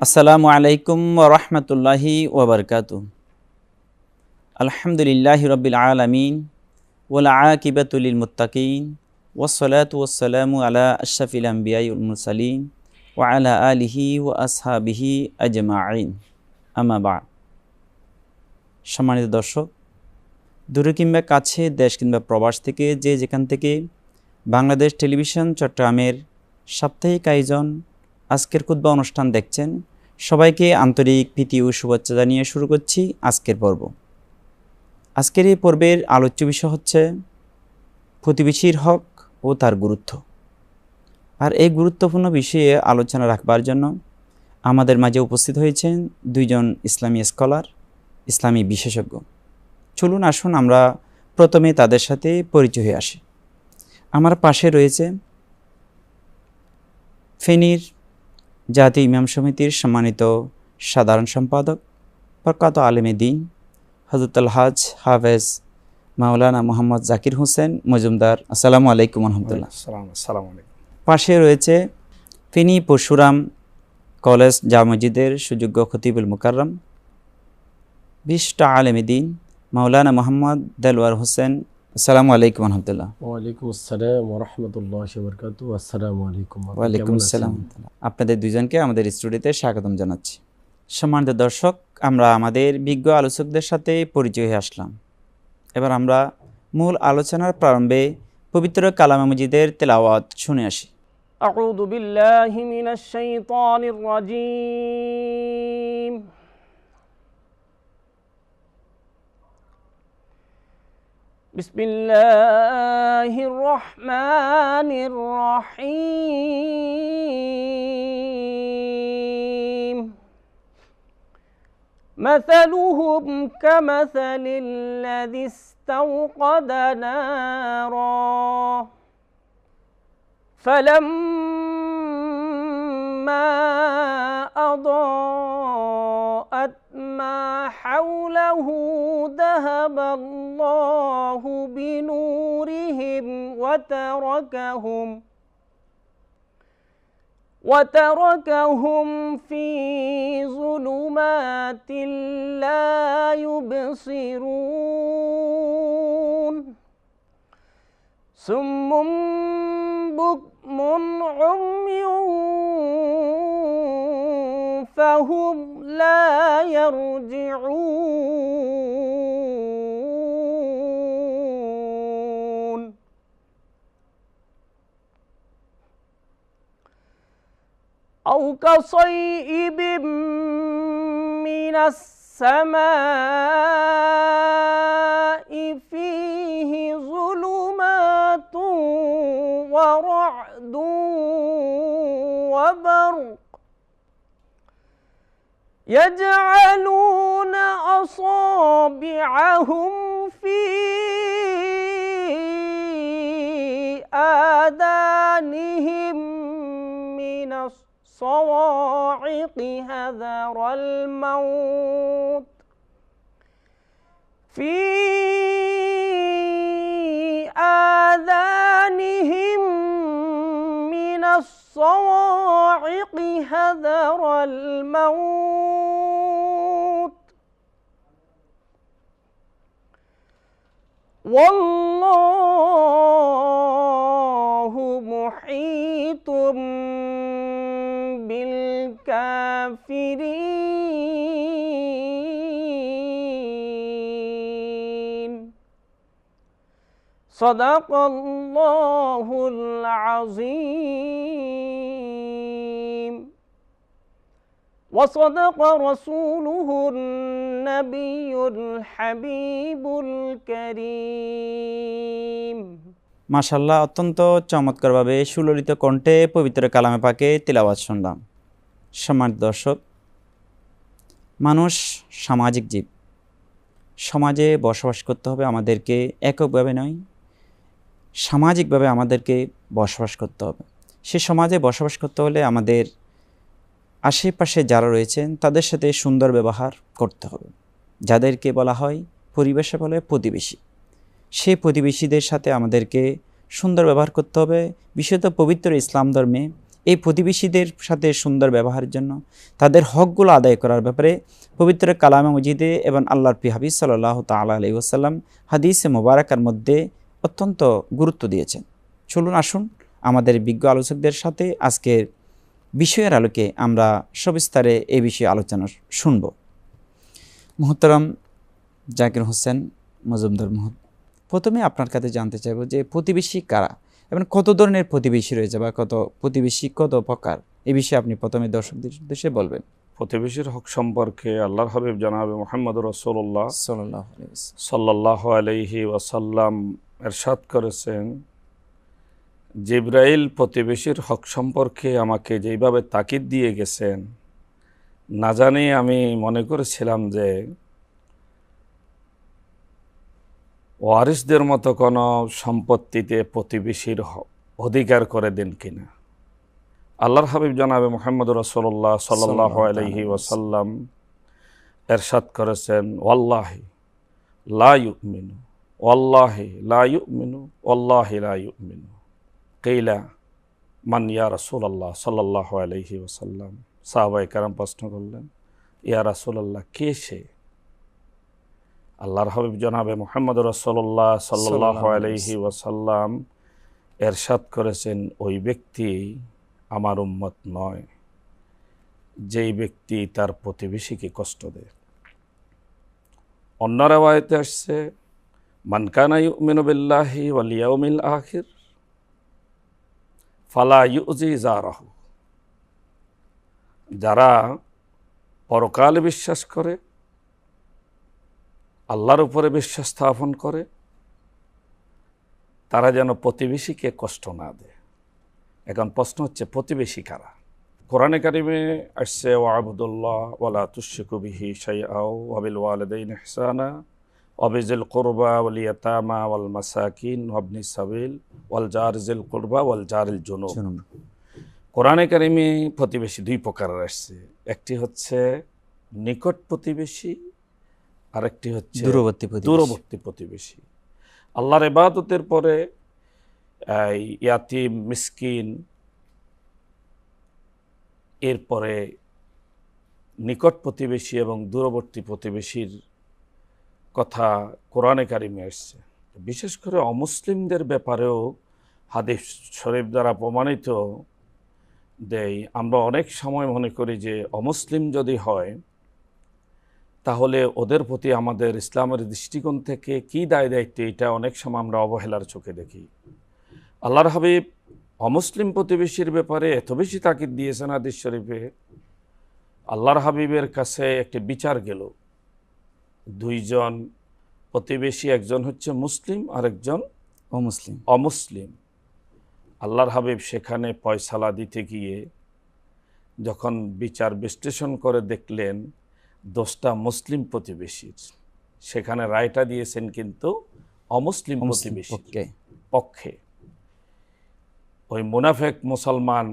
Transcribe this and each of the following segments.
আসসালামু আলাইকুম ওয়া রাহমাতুল্লাহি ওয়া বারাকাতুহু। আলহামদুলিল্লাহি রাব্বিল আলামিন ওয়াল আকিবাতু লিল মুত্তাকিন ওয়াসসালাতু ওয়াসসালামু আলা আশরাফিল আমবিয়াই ওয়াল মুরসালিন ওয়া আলা আলিহি ওয়া আসহাবিহি আজমাইন। আম্মা বা'দ। সম্মানিত দর্শক, দূরে কিংবা কাছে, দেশ কিংবা প্রবাস থেকে যে যেখান থেকে বাংলাদেশ টেলিভিশন চট্টগ্রামের সাপ্তাহিক আয়োজন আজকের খুতবা অনুষ্ঠান দেখছেন, সবাইকে আন্তরিক প্রীতি ও শুভেচ্ছা জানিয়ে শুরু করছি আজকের পর্ব। আজকের এই পর্বের আলোচ্য বিষয় হচ্ছে প্রতিবেশীর হক ও তার গুরুত্ব। আর এই গুরুত্বপূর্ণ বিষয়ে আলোচনা রাখবার জন্য আমাদের মাঝে উপস্থিত হয়েছেন দুইজন ইসলামী স্কলার, ইসলামী বিশেষজ্ঞ। চলুন আসুন আমরা প্রথমে তাদের সাথে পরিচয় হয়ে আসি। আমার পাশে রয়েছে ফেনীর জাতীয় ইমাম সমিতির সম্মানিত সাধারণ সম্পাদক, প্রখ্যাত আলেমে দ্বীন হযরত আল হাজ হাফেজ মাওলানা মোহাম্মদ জাকির হোসেন মজুমদার। আসসালামু আলাইকুম রহমতুল্লাহ। পাশে রয়েছে ফেনী পরশুরাম কলেজ জামে মসজিদের সুযোগ্য খতিবুল মুকাররম, বিশিষ্ট আলেমে দ্বীন মাওলানা মোহাম্মদ দেলওয়ার হোসেন। আসসালামু আলাইকুম রহমতুল্লাহ। ওয়ালাইকুম আসসালাম ওয়া রাহমাতুল্লাহি ওয়া বারাকাতুহু। আসসালামু আলাইকুম। ওয়ালাইকুম আসসালাম। আপনাদের দুইজনকে আমাদের স্টুডিওতে স্বাগতম জানাচ্ছি। সম্মানিত দর্শক, আমরা আমাদের বিজ্ঞ আলোচকদের সাথে পরিচয় হয়ে আসলাম। এবার আমরা মূল আলোচনার প্রারম্ভে পবিত্র কালামে মজিদের তেলাওয়াত শুনে আসি। আউযু বিল্লাহি মিনাশ শাইতানির রাজীম। বিসমিল্লাহির রহমানির রহিম। مثلهم كمثل الذي استوقد نارا فلما أضاءت ما حوله ذهب الله بنورهم وتركهم في ظلمات لا يبصرون صم بكم عمي فهم لا يرجعون أو كصيب من السماء فيه ظلمات ورعد وبرق يجعلون أصابعهم في آذانهم من الصواعق حذر الموت في آذانهم من الصواعق حذر الموت والله محيط بالكافرين صدق الله العظيم وصدق رسوله النبي الحبيب الكريم। মাশাআল্লাহ, অত্যন্ত চমৎকারভাবে সুললিত কণ্ঠে পবিত্র কালামে পাকে তিলাওয়াত শুনলাম। সম্মানিত দর্শক, মানুষ সামাজিক জীব। সমাজে বসবাস করতে হবে আমাদেরকে, এককভাবে নয়, সামাজিকভাবে আমাদেরকে বসবাস করতে হবে। সে সমাজে বসবাস করতে হলে আমাদের আশেপাশে যারা রয়েছেন তাদের সাথে সুন্দর ব্যবহার করতে হবে। যাদেরকে বলা হয় পরিবেশে বলে প্রতিবেশী, সেই প্রতিবেশীদের সাথে আমাদেরকে সুন্দর ব্যবহার করতে হবে। বিশেষত পবিত্র ইসলাম ধর্মে এই প্রতিবেশীদের সাথে সুন্দর ব্যবহারের জন্য, তাদের হকগুলো আদায় করার ব্যাপারে পবিত্র কালামে মজিদে এবং আল্লাহর প্রিয় হাবিব সাল্লাল্লাহু তাআলা আলাইহি ওয়াসাল্লাম হাদিসে মোবারকার মধ্যে অত্যন্ত গুরুত্ব দিয়েছেন। চলুন আসুন আমাদের বিজ্ঞ আলোচকদের সাথে আজকের বিষয়ের আলোকে আমরা সবিস্তারে এই বিষয়ে আলোচনা শুনব। মুহতারাম জাকির হোসেন মজুমদার প্রথমে আপনার কাছে জানতে চাইব যে প্রতিবেশী কারা এবং কত ধরনের প্রতিবেশী রয়েছে বা প্রতিবেশী কত প্রকার, এই বিষয়ে আপনি প্রথমে দর্শকদের উদ্দেশ্যে বলবেন। প্রতিবেশীর হক সম্পর্কে আল্লাহর হাবিব জনাবে মুহাম্মদ রাসূলুল্লাহ সাল্লাল্লাহু আলাইহি ওয়াসাল্লাম ইরশাদ করেছেন, জিবরাইল প্রতিবেশীর হক সম্পর্কে আমাকে যেইভাবে তাকিদ দিয়ে গেছেন, না জানি আমি মনে করেছিলাম যে ওয়ারিসদের মতো কোনো সম্পত্তিতে প্রতিবেশীর অধিকার করে দেন কিনা। আল্লাহর হাবিব জনাবে মুহাম্মদ রাসূলুল্লাহ সাল্লাল্লাহু আলাইহি ওয়াসাল্লাম ইরশাদ করেছেন, ওয়াল্লাহি লা ইউমিনু, ওয়াল্লাহি লা ইউমিনু, ওয়াল্লাহি লা ইউমিনু। কিলা মান ইয়া রাসূলুল্লাহ সাল্লাল্লাহু আলাইহি ওয়াসাল্লাম। সাহাবায়ে কেরাম প্রশ্ন করলেন, ইয়া রাসূলুল্লাহ, কে সে? আল্লাহর হাবিব জনাবে মুহাম্মদ রাসূলুল্লাহ সাল্লাল্লাহু আলাইহি ওয়াসাল্লাম ইরশাদ করেছেন, ওই ব্যক্তি আমার উম্মত নয় যেই ব্যক্তি তার প্রতিবেশীকে কষ্ট দেয়। অন্য রাওয়ায়াতে আসছে, মান কানা ইউমিনু বিল্লাহি ওয়াল ইয়াউমিল আখির ফালা ইউজি জারাহু। যারা পরকালে বিশ্বাস করে, আল্লাহর উপরে বিশ্বাস স্থাপন করে, তারা যেন প্রতিবেশীকে কষ্ট না দেয়। এখন প্রশ্ন হচ্ছে, প্রতিবেশী কারা? কোরআনে কারিমে আসছে, ওয়াবুদুল্লাহ ওয়ালা তুশরিকু বিহি শাইআও ওয়া বিল ওয়ালিদাইনি ইহসানা ওয়া বিযিল কুরবা ওয়াল ইয়াতামা ওয়াল মাসাকিন ওয়া ইবনিস সাবিল ওয়াল জারি যিল কুরবা ওয়াল জারিল জুনুব। কোরআনে কারিমে প্রতিবেশী দুই প্রকারের আসছে, একটি হচ্ছে নিকট প্রতিবেশী, আরেকটি হচ্ছে দূরবর্তী প্রতিবেশী। আল্লাহর ইবাদতের পরে ইয়াতিম, মিসকিন, এরপরে নিকট প্রতিবেশী এবং দূরবর্তী প্রতিবেশীর কথা কোরআনে কারিমে আসছে। বিশেষ করে অমুসলিমদের ব্যাপারেও হাদিস শরীফ দ্বারা প্রমাণিত দেয়। আমরা অনেক সময় মনে করি যে অমুসলিম যদি হয় তাহলে ওদের প্রতি আমাদের ইসলামের দৃষ্টিকোণ থেকে কি দায় দায়িত্ব, এটা অনেক সময় আমরা অবহেলার চোখে দেখি। আল্লাহর হাবিব অমুসলিম প্রতিবেশীর ব্যাপারে এত বেশি তাকিদ দিয়েছেন হাদিস শরীফে। আল্লাহর হাবিবের কাছে একটি বিচার গেল, দুইজন প্রতিবেশী, একজন হচ্ছে মুসলিম আর একজন অমুসলিম। আল্লাহর হাবিব সেখানে ফয়সালা দিতে গিয়ে যখন বিচার বিশ্লেষণ করে দেখলেন দোষটা মুসলিম প্রতিবেশীর, সেখানে রায়টা দিয়েছেন কিন্তু অমুসলিম প্রতিবেশীর পক্ষে। ওই মুনাফেক মুসলমান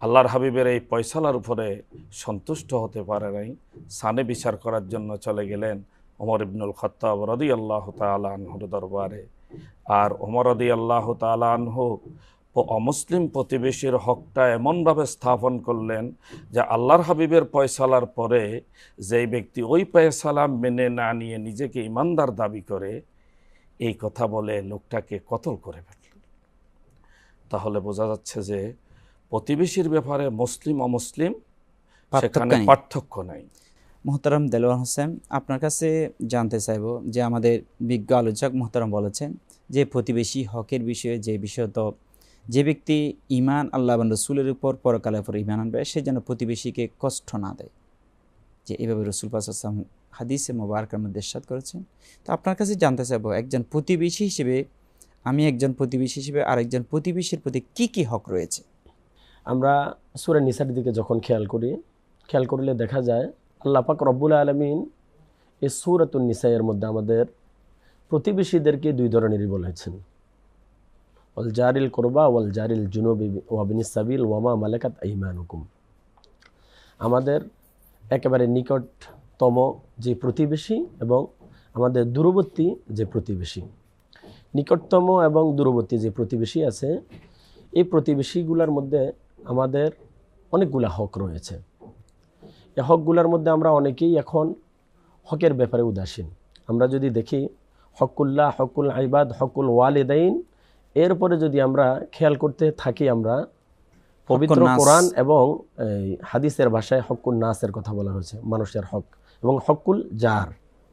আল্লাহর হাবিবের এই ফয়সালার উপরে সন্তুষ্ট হতে পারে নাই, সানে বিচার করার জন্য চলে গেলেন ওমর ইবনুল খাত্তাব রাদিয়াল্লাহু তাআলা আনহুর দরবারে। আর ওমর রাদিয়াল্লাহু তাআলা আনহু অমুসলিম প্রতিবেশীর হকটা এমনভাবে স্থাপন করলেন যে আল্লাহর হাবিবের ফয়সালার পরে যেই ব্যক্তি ওই ফয়সালা মেনে না নিয়ে নিজেকে ইমানদার দাবি করে, এই কথা বলে লোকটাকে কতল করে ফেললেন। তাহলে বোঝা যাচ্ছে যে প্রতিবেশীর ব্যাপারে মুসলিম অমুসলিম সেখানে পার্থক্য নাই। মোহতারাম দেলোয়ার হোসেন, আপনার কাছে জানতে চাইব যে আমাদের বিজ্ঞ আলোচক মোহতারাম বলেছেন যে প্রতিবেশী হকের বিষয়ে যে বিষয়ত যে ব্যক্তি ঈমান আল্লাহ এবং রসুলের উপর পরকালের উপর ঈমান আনবে সে যেন প্রতিবেশীকে কষ্ট না দেয়, যে এইভাবে রসুল পাক সাল্লাল্লাহু আলাইহি ওয়াসাল্লাম হাদিসে মোবারকার মধ্যে ইরশাদ করেছেন। তো আপনার কাছে জানতে চাইব, একজন প্রতিবেশী হিসেবে আরেকজন প্রতিবেশীর প্রতি কি কি হক রয়েছে? আমরা সূরা নিসার দিকে যখন খেয়াল করলে দেখা যায় আল্লাহ পাক রব্বুল আলামিন এই সূরাতুন নিসায়ের মধ্যে আমাদের প্রতিবেশীদেরকে দুই ধরনেরই বলেছেন, ওয়াল জারিল কুরবা ওয়াল জারিল জুনুবি ওয়া বিনিস সাবিল ওয়া মা মালাকাত আইমানুকুম। আমাদের একেবারে নিকটতম যে প্রতিবেশী এবং আমাদের দূরবর্তী যে প্রতিবেশী। নিকটতম এবং দূরবর্তী যে প্রতিবেশী আছে, এই প্রতিবেশীগুলোর মধ্যে আমাদের অনেকগুলা হক রয়েছে। এই হকগুলোর মধ্যে আমরা অনেকেই এখন হকের ব্যাপারে উদাসীন। আমরা যদি দেখি হকুল্লাহ, হকুল ইবাদ, হকুল ওয়ালিদাইন, এরপরে যদি আমরা খেয়াল করতে থাকি, আমরা পবিত্র হকুন নাস। কোরআন এবং এই হাদিসের ভাষায় হকুল নাসের কথা বলা হয়েছে, মানুষের হক, এবং হকুল জার,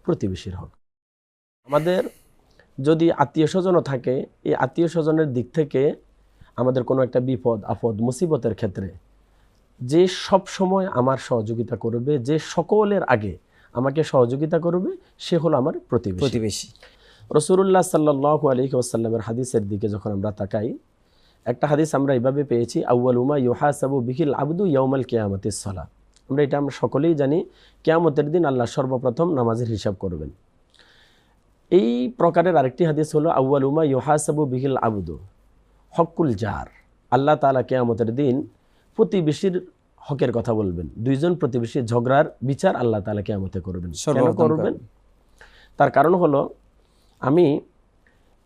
প্রতিবেশীর হক। আমাদের যদি আত্মীয় স্বজনও থাকে, এই আত্মীয় স্বজনের দিক থেকে আমাদের কোনো একটা বিপদ আপদ মুসিবতের ক্ষেত্রে যে সব সময় আমার সহযোগিতা করবে, যে সকলের আগে আমাকে সহযোগিতা করবে, সে হলো আমার প্রতিবেশী। প্রতিবেশী। রাসূলুল্লাহ সাল্লাল্লাহু আলাইহি ওয়াসাল্লামের হাদিসের দিকে যখন আমরা তাকাই, একটা হাদিস আমরা এইভাবে পেয়েছি, আউয়ালু মা ইউহাসাবু বিহিল আবদু ইয়াউমাল কিয়ামাতিস সালাহ। আমরা সকলেই জানি, কিয়ামতের দিন আল্লাহ সর্বপ্রথম নামাজের হিসাব করবেন। এই প্রকারের আরেকটি হাদিস হলো আউয়ালু মা ইউহাসাবু বিহিল আবদু হকুল জার। আল্লাহ তাআলা কিয়ামতের দিন প্রতিবেশীর হকের কথা বলবেন। দুইজন প্রতিবেশীর ঝগড়ার বিচার আল্লাহ তাআলা কিয়ামতে করবেন। কেন করবেন? তার কারণ হলো, আমি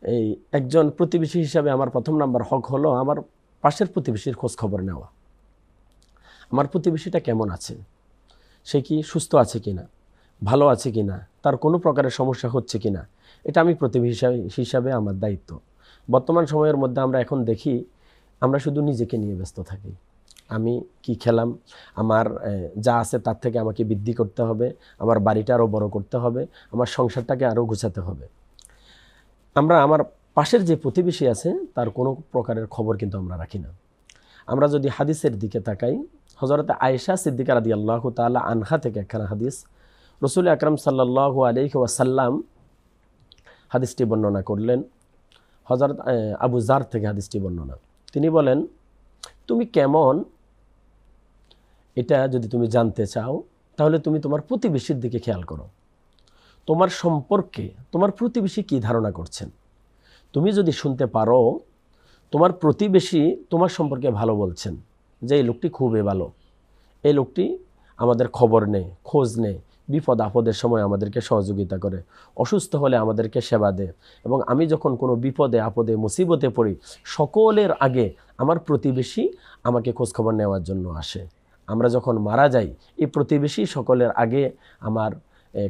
এই একজন প্রতিবেশী হিসাবে আমার প্রথম নাম্বার হক হলো আমার পাশের প্রতিবেশীর খোঁজ খবর নেওয়া। আমার প্রতিবেশীটা কেমন আছে, সে কি সুস্থ আছে কিনা, ভালো আছে কিনা, তার কোনো প্রকারের সমস্যা হচ্ছে কিনা, এটা আমি প্রতিবেশী হিসাবে আমার দায়িত্ব। বর্তমান সময়ের মধ্যে আমরা এখন দেখি, আমরা শুধু নিজেকে নিয়ে ব্যস্ত থাকি। আমি কি খেলাম, আমার যা আছে তার থেকে আমাকে বৃদ্ধি করতে হবে, আমার বাড়িটা আরও বড় করতে হবে, আমার সংসারটাকে আরও গুছাতে হবে। আমরা আমার পাশের যে প্রতিবেশী আছে তার কোনো প্রকারের খবর কিন্তু আমরা রাখি না। আমরা যদি হাদিসের দিকে তাকাই, হযরত আয়েশা সিদ্দিকা রাদিয়াল্লাহু তাআলা আনহা থেকে একখানা হাদিস, রাসূল আকরাম সাল্লাল্লাহু আলাইহি ওয়াসাল্লাম হাদিসটি বর্ণনা করলেন। হযরত আবু যার থেকে হাদিসটি বর্ণনা। তিনি বলেন, তুমি কেমন, এটা যদি তুমি জানতে চাও তাহলে তুমি তোমার প্রতিবেশীর দিকে খেয়াল করো। তোমার সম্পর্কে তোমার প্রতিবেশী কি ধারণা করছেন। তুমি যদি শুনতে পারো তোমার প্রতিবেশী তোমার সম্পর্কে ভালো বলছেন, যে এই লোকটি খুবই ভালো, এই লোকটি আমাদের খবর নেয়, খোঁজ নেয়, বিপদ আপদের সময় আমাদেরকে সহযোগিতা করে, অসুস্থ হলে আমাদেরকে সেবা দেয়, এবং আমি যখন কোনো বিপদে আপদে মুসিবতে পড়ি সকলের আগে আমার প্রতিবেশী আমাকে খোঁজখবর নেওয়ার জন্য আসে। আমরা যখন মারা যাই, এই প্রতিবেশী সকলের আগে আমার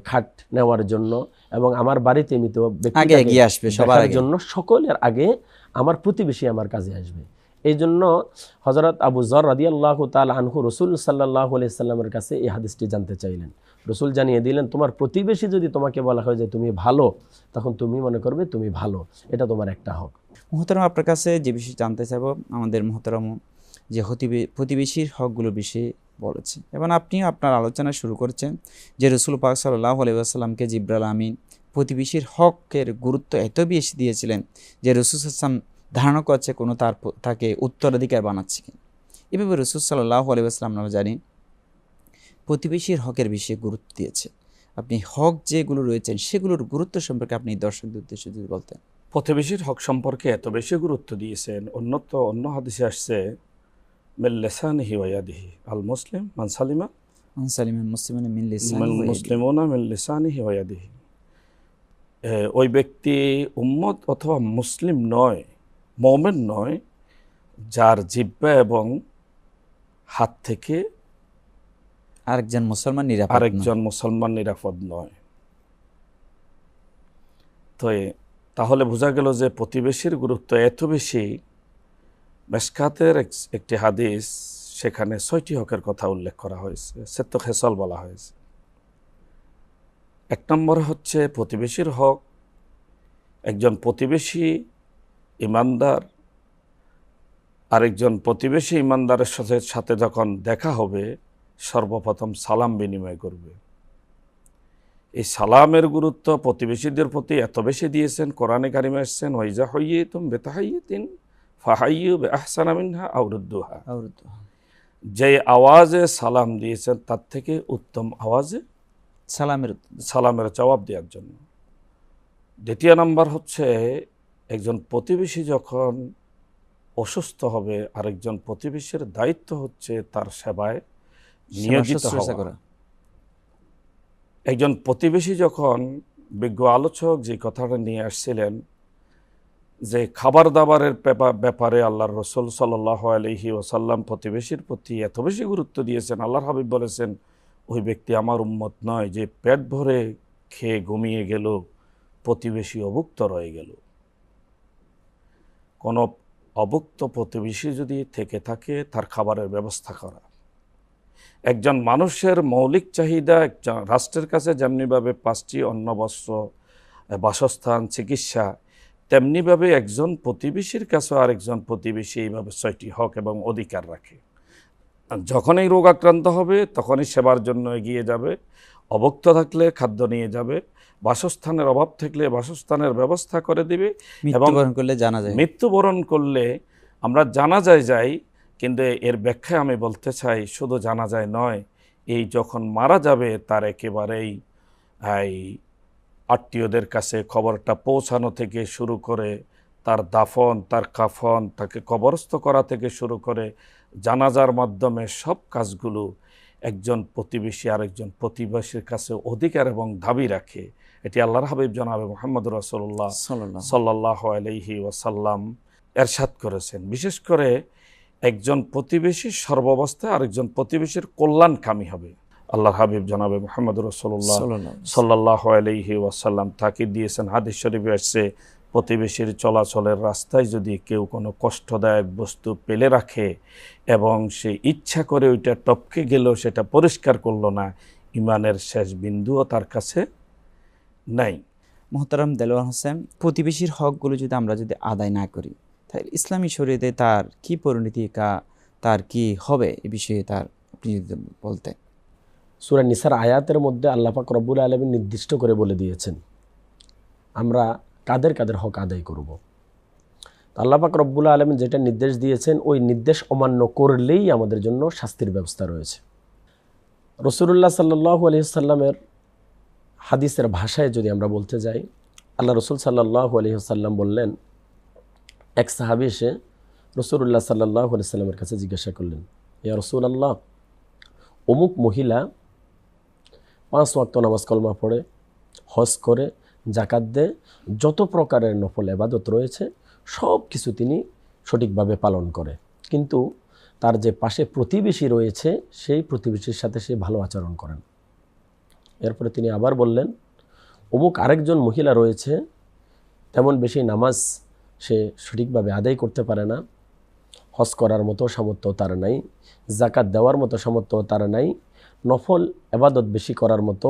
খাট নেওয়ার জন্য এবং আমার বাড়িতে মৃত ব্যক্তিকে এগিয়ে আসবে সবার জন্য সকলের আগে আমার প্রতিবেশী আমার কাজে আসবে। এই জন্য হযরত আবু যর রাদিয়াল্লাহু তাআলা আনহু রাসূল সাল্লাল্লাহু আলাইহি সাল্লামের কাছে এই হাদিসটি জানতে চাইলেন। রাসূল জানিয়ে দিলেন, তোমার প্রতিবেশী যদি তোমাকে বলা হয় যে তুমি ভালো, তখন তুমি মনে করবে তুমি ভালো, এটা তোমার একটা হক। মুহতারাম, আপনার কাছে যে বিষয় জানতে চাইব, আমাদের মুহতারাম যে প্রতিবেশীর হকগুলো বিষয়ে বলেছে, এবং আপনি আপনার আলোচনা শুরু করেছেন যে রাসূল পাক সাল্লাল্লাহু আলাইহি ওয়াসাল্লামকে জিবরাইল আমিন প্রতিবেশীর হকের গুরুত্ব এত বেশি দিয়েছিলেন যে রাসূল সাল্লাল্লাহু ধারণা করছে কোনো তাকে উত্তরাধিকার বানাচ্ছে কিনা। এভাবে রাসূল সাল্লাল্লাহু আলাইহি ওয়াসাল্লাম আমরা জানি প্রতিবেশীর হকের বিষয়ে গুরুত্ব দিয়েছে। আপনি হক যেগুলো রয়েছেন সেগুলোর গুরুত্ব সম্পর্কে আপনি দর্শকদের উদ্দেশ্যে যদি বলতেন। প্রতিবেশীর হক সম্পর্কে এত বেশি গুরুত্ব দিয়েছেন, অন্য হাদিসে আসছে মিন লিসানিহি ওয়া ইয়াদিহি, আল মুসলিম মান সালিমা মুসলিমিনা মিন মুসলিমুনা মিন লিসানিহি ওয়া ইয়াদিহি। ওই ব্যক্তি উম্মত অথবা মুসলিম নয়, মুমিন নয়, যার জিহ্বা এবং হাত থেকে আরেকজন মুসলমান নিরাপদ নয়। তো তাহলে বোঝা গেল যে প্রতিবেশীর গুরুত্ব এত বেশি। মেশকাতের একটি হাদিস, সেখানে 6টি হকের কথা উল্লেখ করা হয়েছে, সেত্ত খেসল বলা হয়েছে। 1 নম্বরে হচ্ছে প্রতিবেশীর হক। একজন প্রতিবেশী ইমানদার আরেকজন প্রতিবেশী ইমানদারের সাথে যখন দেখা হবে, সর্বপ্রথম সালাম বিনিময় করবে। এই সালামের গুরুত্ব প্রতিবেশীদের প্রতি এত বেশি দিয়েছেন, কোরআনে কারিমে আসছেন, ওয়াইজা হাইয়্যিতুম বিতাহিয়্যাতিন ফাহাইয়্যু বিআহসানা মিনহা আও রুদ্দুহা। যে আওয়াজে সালাম দিয়েছেন তার থেকে উত্তম আওয়াজে সালামের জবাব দেওয়ার জন্য। 2 নম্বর হচ্ছে, একজন প্রতিবেশী যখন অসুস্থ হবে, আরেকজন প্রতিবেশীর দায়িত্ব হচ্ছে তার সেবায় নিয়োজিত হওয়া। একজন প্রতিবেশী যখন, বিজ্ঞ আলোচক যে কথাটা নিয়ে আসছিলেন যে খাবার দাবারের ব্যাপারে আল্লাহর রসুল সাল্লাল্লাহু আলাইহি ওয়াসাল্লাম প্রতিবেশীর প্রতি এত বেশি গুরুত্ব দিয়েছেন, আল্লাহর হাবিব বলেছেন ওই ব্যক্তি আমার উম্মত নয় যে পেট ভরে খেয়ে ঘুমিয়ে গেল, প্রতিবেশী অভুক্ত রয়ে গেল। কোনো অভুক্ত প্রতিবেশী যদি থেকে থাকে তার খাবারের ব্যবস্থা করা। একজন মানুষের মৌলিক চাহিদা একজন রাষ্ট্রের কাছে যেমনিভাবে 5টি অন্ন, বস্ত্র, বাসস্থান, চিকিৎসা, তেমনিভাবে একজন প্রতিবেশীর কাছে আরেকজন প্রতিবেশী এইভাবে 6টি হক এবং অধিকার রাখে। যখনই রোগ আক্রান্ত হবে তখনই সেবার জন্য এগিয়ে যাবে, অভুক্ত থাকলে খাদ্য নিয়ে যাবে, বাসস্থানের অভাব থাকলে বাসস্থানের ব্যবস্থা করে দিবে, এবং মৃত্যুবরণ করলে আমরা জানাজায় যাই, কিন্তু এর ব্যাখ্যায় আমি বলতে চাই শুধু জানাজায় নয়, এই যখন মারা যাবে তার একেবারেই আত্মীয়দের কাছে খবরটা পৌঁছানো থেকে শুরু করে তার দাফন, তার কাফন, তাকে কবরস্থ করা থেকে শুরু করে জানাজার মাধ্যমে সব কাজগুলো একজন প্রতিবেশী আরেকজন প্রতিবেশীর কাছে অধিকার এবং দাবি রাখে। এটি আল্লাহর হাবিব জনাবে মুহাম্মদ রাসূলুল্লাহ সাল্লাল্লাহু আলাইহি ওয়াসাল্লাম এরশাদ করেছেন। বিশেষ করে একজন প্রতিবেশী সর্বাবস্থায় আরেকজন প্রতিবেশীর কল্যাণকামী হবে। আল্লাহর হাবিব জনাবে মুহাম্মদ রাসূলুল্লাহ সাল্লাল্লাহু আলাইহি ওয়াসাল্লাম তাকিদ দিয়েছেন, হাদিস শরীফে আসছে, প্রতিবেশীর চলাচলের রাস্তায় যদি কেউ কোনো কষ্টদায়ক বস্তু পেলে রাখে এবং সে ইচ্ছা করে ওইটা টপকে গেল, সেটা পরিষ্কার করলো না, ইমানের শেষ বিন্দুও তার কাছে নাই। মুহতারাম দেলোয়ার হোসেন, প্রতিবেশীর হকগুলো যদি আমরা আদায় না করি তাহলে ইসলামী শরীয়তে তার কি পরিণতি, তার কি হবে, এই বিষয়ে তার আপনি যদি বলতেন। সূরা নিসার আয়াতের মধ্যে আল্লাহ পাক রব্বুল আলামিন নির্দিষ্ট করে বলে দিয়েছেন আমরা কাদের কাদের হক আদায় করব। আল্লাহ পাক রব্বুল আলামিন যেটা নির্দেশ দিয়েছেন ওই নির্দেশ অমান্য করলেই আমাদের জন্য শাস্তির ব্যবস্থা রয়েছে। রাসূলুল্লাহ সাল্লাল্লাহু আলাইহি সাল্লামের হাদিসের ভাষায় যদি আমরা বলতে যাই, আল্লাহ রসুল সাল্লাল্লাহু আলাইহি সাল্লাম বললেন, এক সাহাবী এসে রাসূলুল্লাহ সাল্লাল্লাহু আলাইহি সাল্লামের কাছে জিজ্ঞাসা করলেন, ইয়া রাসূলুল্লাহ, অমুক মহিলা 5 ওয়াক্ত নামাজ কলমা পড়ে, হজ করে, জাকাত দেয়, যত প্রকারের নফল ইবাদত রয়েছে সব কিছু তিনি সঠিকভাবে পালন করে, কিন্তু তার যে পাশে প্রতিবেশী রয়েছে সেই প্রতিবেশীর সাথে সে ভালো আচরণ করেন। এরপরে তিনি আবার বললেন, অমুক আরেকজন মহিলা রয়েছে, তেমন বেশি নামাজ সে সঠিকভাবে আদায় করতে পারে না, হজ করার মতো সামর্থ্য তার নাই, জাকাত দেওয়ার মতো সামর্থ্য তার নাই, নফল ইবাদত বেশি করার মতো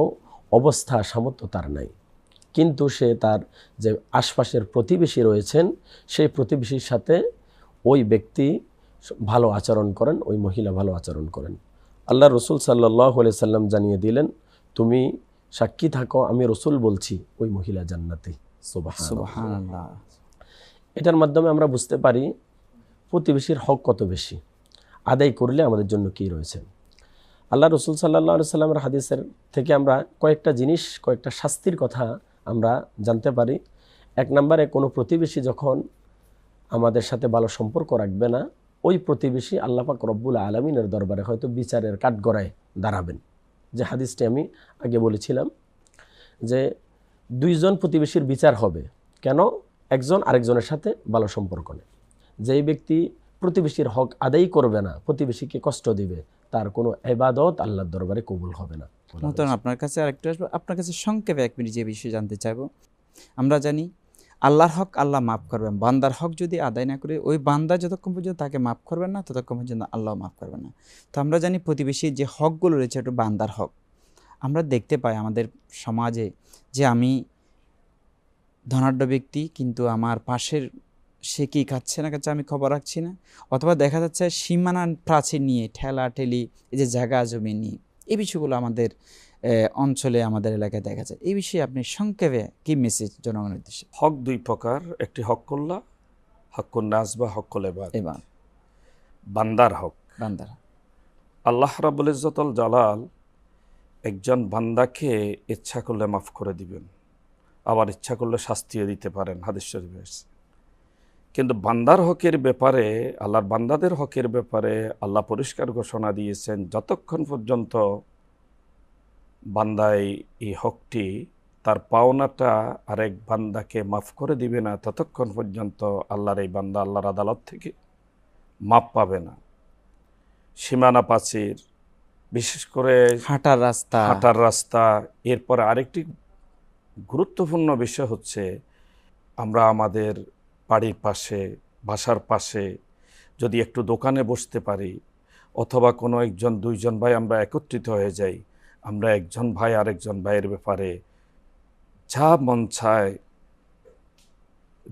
অবস্থা সামর্থ্য তার নাই, কিন্তু সে তার যে আশপাশের প্রতিবেশী রয়েছেন সেই প্রতিবেশীর সাথে ওই ব্যক্তি ভালো আচরণ করেন, ওই মহিলা ভালো আচরণ করেন। আল্লাহ রসুল সাল্লাল্লাহু আলাইহি সাল্লাম জানিয়ে দিলেন, তুমি সাক্ষী থাকো, আমি রসুল বলছি, ওই মহিলা জান্নাতি। সুবহানাল্লাহ। এটার মাধ্যমে আমরা বুঝতে পারি প্রতিবেশীর হক কত বেশি, আদায় করলে আমাদের জন্য কি রয়েছে। আল্লাহ রসুল সাল্লাল্লাহু আলাইহি সাল্লামের হাদিসের থেকে আমরা কয়েকটা জিনিস, কয়েকটা শাস্তির কথা আমরা জানতে পারি। এক নম্বরে, কোনো প্রতিবেশী যখন আমাদের সাথে ভালো সম্পর্ক রাখবে না, ওই প্রতিবেশী আল্লাহ পাক রব্বুল আলামিনের দরবারে হয়তো বিচারের কাঠগড়ায় দাঁড়াবেন। যে হাদিসটি আমি আগে বলেছিলাম যে 2 জন প্রতিবেশীর বিচার হবে, কেন? একজন আরেকজনের সাথে ভালো সম্পর্ক নেই। যেই ব্যক্তি প্রতিবেশীর হক আদায় করবে না, প্রতিবেশীকে কষ্ট দিবে, তার কোনো ইবাদত আল্লাহর দরবারে কবুল হবে না। আপনার কাছে আরেকটু আসবো, আপনার কাছে সংক্ষেপে 1 মিনিট যে বিষয়ে জানতে চাইবো। আমরা জানি আল্লাহর হক আল্লাহ মাফ করবেন, বান্দার হক যদি আদায় না করে ওই বান্দা যতক্ষণ পর্যন্ত তাকে মাফ করবেন না ততক্ষণ পর্যন্ত আল্লাহ মাফ করবেন না। তো আমরা জানি প্রতিবেশীর যে হকগুলো রয়েছে এটা বান্দার হক। আমরা দেখতে পাই আমাদের সমাজে যে আমি ধনাঢ্য ব্যক্তি, কিন্তু আমার পাশের সে কি খাচ্ছে না খাচ্ছে আমি খবর রাখছি না, অথবা দেখা যাচ্ছে সীমানা প্রাচীর নিয়ে ঠেলা ঠেলি, এই যে জায়গা জমি নিয়ে, এই বিষয়গুলো আমাদের অঞ্চলে আমাদের এলাকায় দেখা যায়। এই বিষয়ে আপনি সংক্ষেপে কি মেসেজ জনগণের উদ্দেশ্যে? হক 2 প্রকার, একটি হকুল্লাহ, হকুন নাস বা হকুল ইবাদ। বান্দার হক, বান্দার আল্লাহ রাব্বুল ইজ্জতুল জালাল একজন বান্দাকে ইচ্ছা করলে মাফ করে দিবেন, আবার ইচ্ছা করলে শাস্তিও দিতে পারেন, হাদিস শরীফে আছে। কিন্তু বান্দার হকের ব্যাপারে, আল্লাহর বান্দাদের হকের ব্যাপারে আল্লাহ পরিষ্কার ঘোষণা দিয়েছেন, যতক্ষণ পর্যন্ত বান্দায় এই হকটি তার পাওনাটা আরেক বান্দাকে মাফ করে দিবে না ততক্ষণ পর্যন্ত আল্লাহর এই বান্দা আল্লাহর আদালত থেকে মাপ পাবে না। সীমানা প্রাচীর, বিশেষ করে হাঁটার রাস্তা। এরপরে আরেকটি গুরুত্বপূর্ণ বিষয় হচ্ছে, আমরা আমাদের বাড়ির পাশে, বাসার পাশে যদি একটু দোকানে বসতে পারি, অথবা কোনো একজন দুইজন ভাই আমরা একত্রিত হয়ে যাই, আমরা একজন ভাই আরেকজন ভাইয়ের ব্যাপারে যা মন চায়,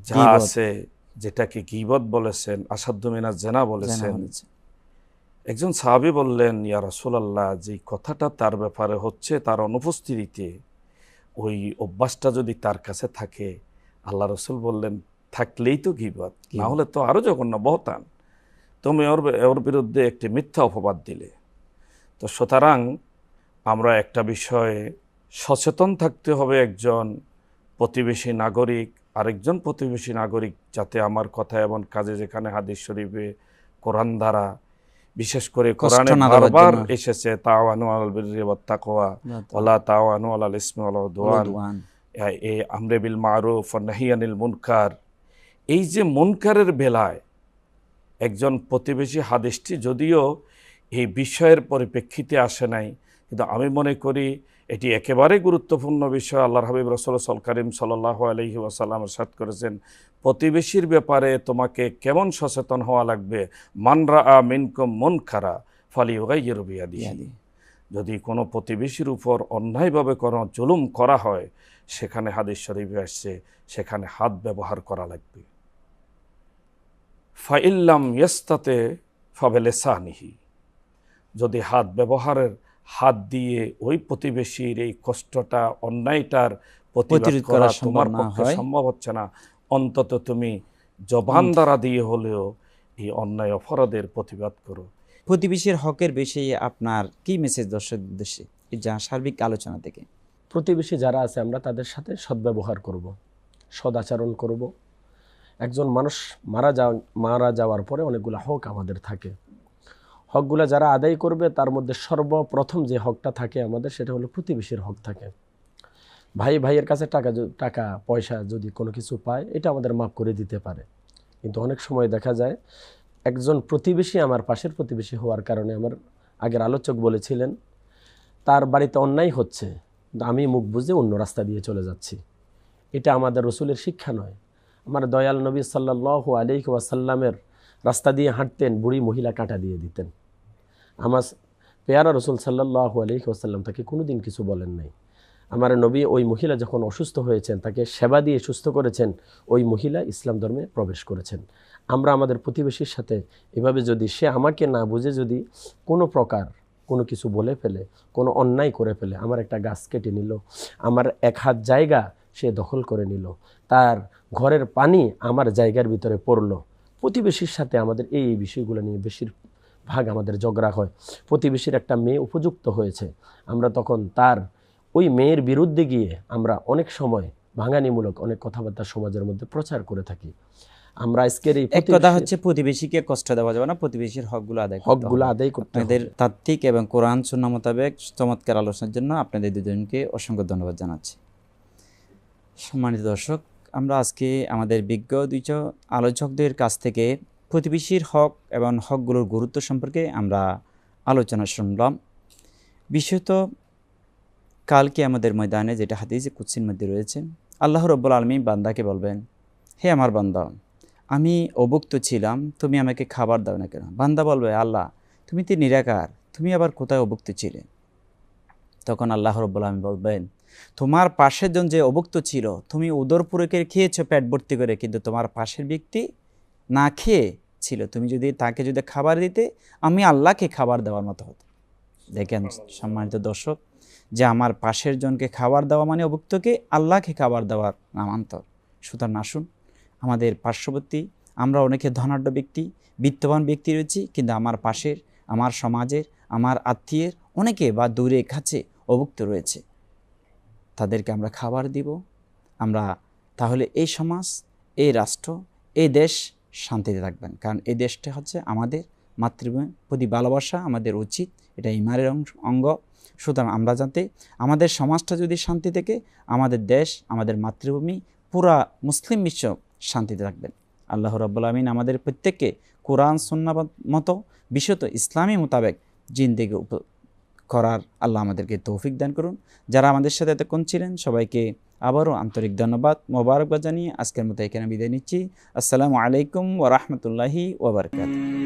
যা আছে, যেটাকে গীবত বলেছেন, আসাধ্য মিনাজ জেনা বলেছেন। একজন সাহাবী বললেন, ইয়া রাসূলুল্লাহ, যে কথাটা তার ব্যাপারে হচ্ছে তার অনুপস্থিতিতে, ওই অভ্যাসটা যদি তার কাছে থাকে, আল্লাহ রাসূল বললেন, থাকলেই তো গীবত, না হলে তো আরো জঘন্য বহতান। তুমি ওর বিরুদ্ধে একটি মিথ্যা অপবাদ দিলে। তো সুতরাং আমরা একটা বিষয়ে সচেতন থাকতে হবে, একজন প্রতিবেশী নাগরিক আরেকজন প্রতিবেশী নাগরিক যাতে আমার কথা এবং কাজে, যেখানে হাদিস শরীফে কোরআন দ্বারা, বিশেষ করে কোরআনে বারবার এসেছে তাওয়ানু আলাল বিররি ওয়াত তাকওয়া ওয়ালা তাওয়ানু আলাল ইসমি ওয়াল উদওয়ান, এই আমরে বিল মারুফ ওয়া নাহি আনিল মুনকার, এই যে মুনকারের বেলায় একজন প্রতিবেশী, হাদিসটি যদিও এই বিষয়ের পরিপ্রেক্ষিতে আসে নাই, কিন্তু আমি মনে করি এটি একেবারে গুরুত্বপূর্ণ বিষয়। আল্লাহর হাবিব রাসূল করিম সাল্লাল্লাহু আলাইহি ওয়াসাল্লাম ইরশাদ করেছেন, প্রতিবেশীর ব্যাপারে তোমাকে কেমন সচেতন হওয়া লাগবে। মান রাআ মিনকুম মুনকারা ফালিয়ুগাইয়িরু বিয়াদিহি, যদি কোনো প্রতিবেশীর উপর অন্যায়ভাবে কোনো জুলুম করা হয়, সেখানে হাদিস শরীফে আসছে সেখানে হাত ব্যবহার করা লাগবে। ফাইল্লাম ইয়াস্তাতে ফাবিলিসানিহি, যদি হাত ব্যবহারের, হাত দিয়ে ওই প্রতিবেশীর এই কষ্টটা, অন্যায়টার প্রতিরোধ করা তোমার পক্ষে সম্ভব হচ্ছে না, অন্তত তুমি জবান দ্বারা দিয়ে হলেও এই অন্যায় অপরাধের প্রতিবাদ করো। প্রতিবেশীর হকের বিষয়ে আপনার কি মেসেজ দর্শকদের উদ্দেশ্যে, এই যা সার্বিক আলোচনা থেকে? প্রতিবেশী যারা আছে আমরা তাদের সাথে সদ্ব্যবহার করব, সদাচরণ করব। একজন মানুষ মারা যাওয়ার পরে অনেকগুলো হক আমাদের থাকে। হকগুলো যারা আদায় করবে তার মধ্যে সর্বপ্রথম যে হকটা থাকে আমাদের, সেটা হলো প্রতিবেশীর হক থাকে। ভাইয়ের কাছে টাকা পয়সা যদি কোনো কিছু পায়, এটা আমাদের মাফ করে দিতে পারে। কিন্তু অনেক সময় দেখা যায় একজন প্রতিবেশী, আমার পাশের প্রতিবেশী হওয়ার কারণে, আমার আগের আলোচক বলেছিলেন, তার বাড়িতে অন্যায় হচ্ছে, আমি মুখ বুজে অন্য রাস্তা দিয়ে চলে যাচ্ছি। এটা আমাদের রসুলের শিক্ষা নয়। আমার দয়াল নবী সাল্লাল্লাহু আলাইহি ওয়াসাল্লামের রাস্তা দিয়ে হাঁটতেন, বুড়ি মহিলা কাঁটা দিয়ে দিতেন। আমার পেয়ারা রসুল সাল্লাল্লাহু আলাইহি ওয়াসাল্লাম তাকে কোনোদিন কিছু বলেন নাই। আমার নবী ওই মহিলা যখন অসুস্থ হয়েছেন, তাকে সেবা দিয়ে সুস্থ করেছেন, ওই মহিলা ইসলাম ধর্মে প্রবেশ করেছেন। আমরা আমাদের প্রতিবেশীর সাথে এভাবে, যদি সে আমাকে না বুঝে যদি কোনো প্রকার কোনো কিছু বলে ফেলে, কোনো অন্যায় করে ফেলে, আমার একটা গাছ কেটে নিল, আমার এক হাত জায়গা সে দখল করে নিল, তার ঘরের পানি আমার জায়গার ভিতরে পড়লো, প্রতিবেশীর সাথে আমাদের এই বিষয়গুলো নিয়ে বেশিরভাগ আমাদের ঝগড়া হয়। প্রতিবেশীর একটা মেয়ে উপযুক্ত হয়েছে, আমরা তখন তার ওই মেয়ের বিরুদ্ধে গিয়ে আমরা অনেক সময় ভাঙানিমূলক অনেক কথাবার্তা সমাজের মধ্যে প্রচার করে থাকি। আমরা আজকের এই কথা হচ্ছে, প্রতিবেশীকে কষ্ট দেওয়া যাবে না, প্রতিবেশীর হকগুলো আদায় করতে হবে। তাত্ত্বিক এবং কোরআন সুন্নাহ মোতাবেক চমৎকার আলোচনার জন্য আপনাদের দুজনকে অসংখ্য ধন্যবাদ জানাচ্ছি। সম্মানিত দর্শক, আমরা আজকে আমাদের বিজ্ঞ দুইজন আলোচকদের কাছ থেকে প্রতিবেশীর হক এবং হকগুলোর গুরুত্ব সম্পর্কে আমরা আলোচনা শুনলাম। বিশেষত কালকে আমাদের ময়দানে, যেটা হাদিসে কুদসির মধ্যে রয়েছে, আল্লাহ রাব্বুল আলামিন বান্দাকে বলবেন, হে আমার বান্দা, আমি অভুক্ত ছিলাম, তুমি আমাকে খাবার দাও না কেন? বান্দা বলবে, আল্লাহ তুমি তো নিরাকার, তুমি আবার কোথায় অভুক্ত ছিলে? তখন আল্লাহ রাব্বুল আলামিন বলবেন, তোমার পাশের জন যে অভুক্ত ছিল, তুমি উদরপূরকে খেয়েছো পেট ভর্তি করে, কিন্তু তোমার পাশের ব্যক্তি না খেয়ে ছিল, তুমি যদি তাকে খাবার দিতে, আমি আল্লাহকে খাবার দেওয়ার মতো হতো। দেখেন সম্মানিত দর্শক, যে আমার পাশের জনকে খাবার দেওয়া মানে অভুক্তকে আল্লাহকে খাবার দেওয়ার নামান্তর। সুতরাং আসুন, আমাদের পার্শ্ববর্তী, আমরা অনেকে ধনাঢ্য ব্যক্তি, বিত্তবান ব্যক্তি রয়েছি, কিন্তু আমার পাশের, আমার সমাজের, আমার আত্মীয়ের অনেকে বা দূরে কাছে অভুক্ত রয়েছে, তাদেরকে আমরা খাবার দিব। আমরা তাহলে এই সমাজ, এই রাষ্ট্র, এই দেশ শান্তিতে থাকবেন। কারণ এই দেশটা হচ্ছে আমাদের, মাতৃভূমির প্রতি ভালোবাসা আমাদের উচিত, এটা ইমানের অঙ্গ। সুতরাং আমরা যাতে আমাদের সমাজটা যদি শান্তি থেকে আমাদের দেশ, আমাদের মাতৃভূমি, পুরা মুসলিম বিশ্ব শান্তিতে থাকবেন। আল্লাহ রাব্বুল আমিন আমাদের প্রত্যেককে কোরআন সুন্নাহ মতো বিশুদ্ধ ইসলামী মোতাবেক জিন্দেগি করার আল্লাহ আমাদেরকে তৌফিক দান করুন। যারা আমাদের সাথে এতক্ষণ ছিলেন সবাইকে আবারও আন্তরিক ধন্যবাদ, মোবারকবাদ জানিয়ে আজকের মতো এখানে বিদায় নিচ্ছি। আসসালামু আলাইকুম ওয়া রাহমাতুল্লাহি ওয়া বারাকাতুহু।